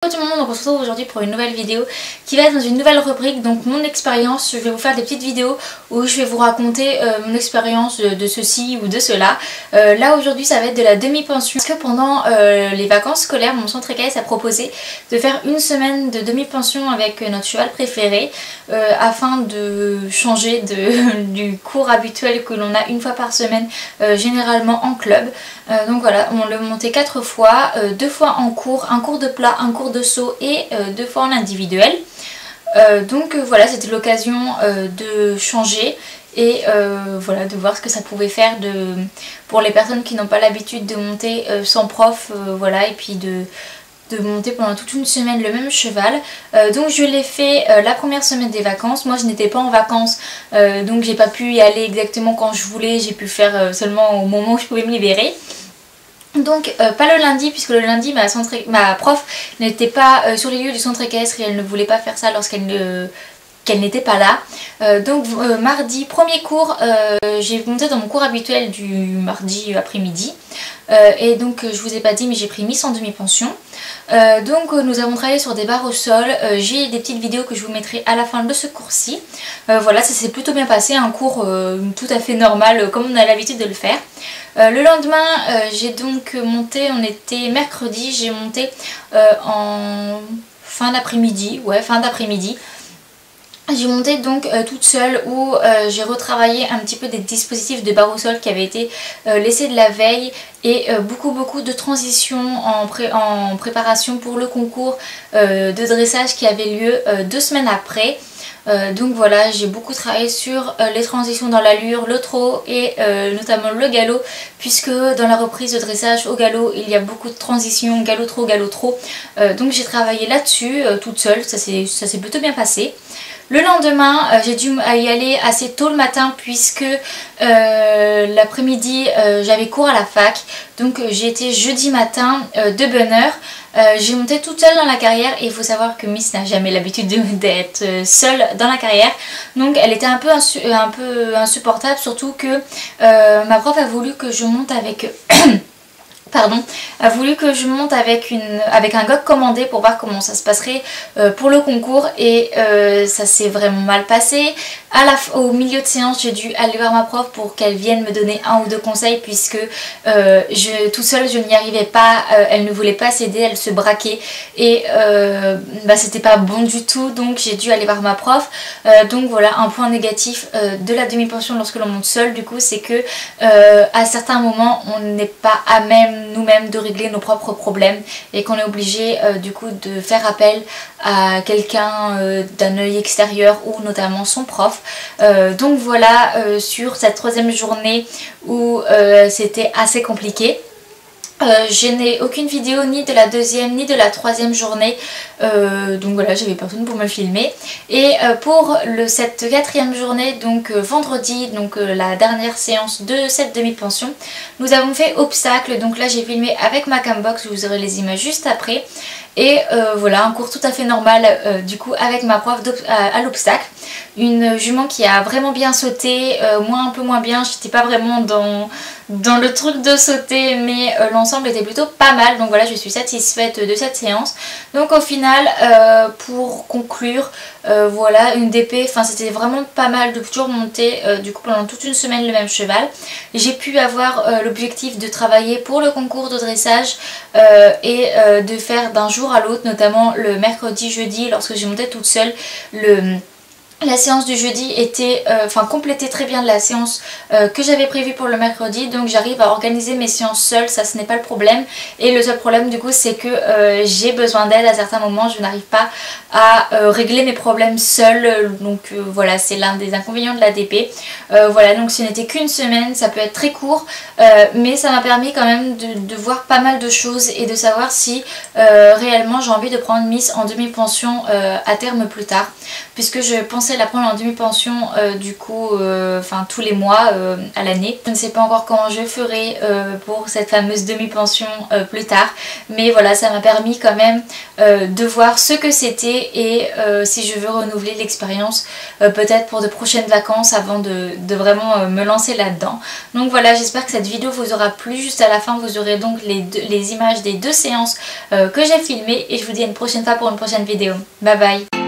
Bonjour tout le monde, on se retrouve aujourd'hui pour une nouvelle vidéo qui va être dans une nouvelle rubrique, donc mon expérience. Je vais vous faire des petites vidéos où je vais vous raconter mon expérience de ceci ou de cela. Là aujourd'hui ça va être de la demi-pension, parce que pendant les vacances scolaires, mon centre EKS a proposé de faire une semaine de demi-pension avec notre cheval préféré afin de changer du cours habituel que l'on a une fois par semaine généralement en club. Donc voilà, on l'a monté 4 fois, 2 fois en cours, un cours de plat, un cours de saut et 2 fois en individuel. Donc voilà, c'était l'occasion de changer et voilà, de voir ce que ça pouvait faire pour les personnes qui n'ont pas l'habitude de monter sans prof, voilà, et puis de monter pendant toute une semaine le même cheval. Donc je l'ai fait la première semaine des vacances. Moi je n'étais pas en vacances, donc j'ai pas pu y aller exactement quand je voulais, j'ai pu le faire seulement au moment où je pouvais me libérer. Donc pas le lundi, puisque le lundi ma prof n'était pas sur les lieux du centre équestre et elle ne voulait pas faire ça lorsqu'elle n'était pas là. Donc mardi, premier cours, j'ai monté dans mon cours habituel du mardi après-midi. Et donc je vous ai pas dit, mais j'ai pris Miss en demi-pension. Donc nous avons travaillé sur des barres au sol. J'ai des petites vidéos que je vous mettrai à la fin de ce cours-ci. Voilà, ça s'est plutôt bien passé, un cours tout à fait normal comme on a l'habitude de le faire. Le lendemain j'ai donc monté, on était mercredi, j'ai monté en fin d'après-midi, j'ai monté donc toute seule où j'ai retravaillé un petit peu des dispositifs de barre au sol qui avaient été laissés de la veille et beaucoup de transitions en préparation pour le concours de dressage qui avait lieu 2 semaines après. Donc voilà, j'ai beaucoup travaillé sur les transitions dans l'allure, le trot et notamment le galop, puisque dans la reprise de dressage au galop il y a beaucoup de transitions, galop trot, donc j'ai travaillé là-dessus toute seule, ça s'est plutôt bien passé. Le lendemain, j'ai dû y aller assez tôt le matin puisque l'après-midi j'avais cours à la fac. Donc j'ai été jeudi matin de bonne heure. J'ai monté toute seule dans la carrière et il faut savoir que Miss n'a jamais l'habitude d'être seule dans la carrière. Donc elle était un peu insupportable, surtout que ma prof a voulu que je monte avec... a voulu que je monte avec un gog commandé pour voir comment ça se passerait pour le concours et ça s'est vraiment mal passé. Au milieu de séance, j'ai dû aller voir ma prof pour qu'elle vienne me donner 1 ou 2 conseils puisque tout seul je n'y arrivais pas, elle ne voulait pas céder, elle se braquait et c'était pas bon du tout, donc j'ai dû aller voir ma prof. Donc voilà, un point négatif de la demi-pension lorsque l'on monte seul du coup, c'est que à certains moments on n'est pas à même nous-mêmes de régler nos propres problèmes et qu'on est obligé du coup de faire appel à quelqu'un d'un œil extérieur ou notamment son prof. Donc voilà, sur cette 3e journée où c'était assez compliqué. Je n'ai aucune vidéo ni de la 2e ni de la 3e journée, donc voilà, j'avais personne pour me filmer. Et pour cette 4e journée, donc vendredi, donc la dernière séance de cette demi-pension, nous avons fait obstacle. Donc là j'ai filmé avec ma cambox, vous aurez les images juste après. Et voilà, un cours tout à fait normal du coup avec ma prof à l'obstacle. Une jument qui a vraiment bien sauté, moi un peu moins bien, j'étais pas vraiment dans le truc de sauter, mais l'ensemble était plutôt pas mal, donc voilà, je suis satisfaite de cette séance. Donc au final, pour conclure, voilà, une DP, enfin c'était vraiment pas mal de toujours monter du coup pendant toute une semaine le même cheval. J'ai pu avoir l'objectif de travailler pour le concours de dressage et de faire d'un jour à l'autre, notamment le mercredi, jeudi, lorsque j'ai monté toute seule. La séance du jeudi était, complétait très bien la séance que j'avais prévue pour le mercredi, donc j'arrive à organiser mes séances seule, ça ce n'est pas le problème. Et le seul problème du coup c'est que j'ai besoin d'aide à certains moments, je n'arrive pas à régler mes problèmes seule, donc voilà, c'est l'un des inconvénients de la DP. Voilà, donc ce n'était qu'une semaine, ça peut être très court, mais ça m'a permis quand même de voir pas mal de choses et de savoir si réellement j'ai envie de prendre Miss en demi-pension à terme plus tard, puisque je pensais commencer à la prendre en demi-pension du coup enfin tous les mois à l'année. Je ne sais pas encore comment je ferai pour cette fameuse demi-pension plus tard, mais voilà, ça m'a permis quand même de voir ce que c'était et si je veux renouveler l'expérience peut-être pour de prochaines vacances avant de vraiment me lancer là-dedans. Donc voilà, j'espère que cette vidéo vous aura plu. Juste à la fin vous aurez donc les images des 2 séances que j'ai filmées et je vous dis à une prochaine fois pour une prochaine vidéo. Bye bye.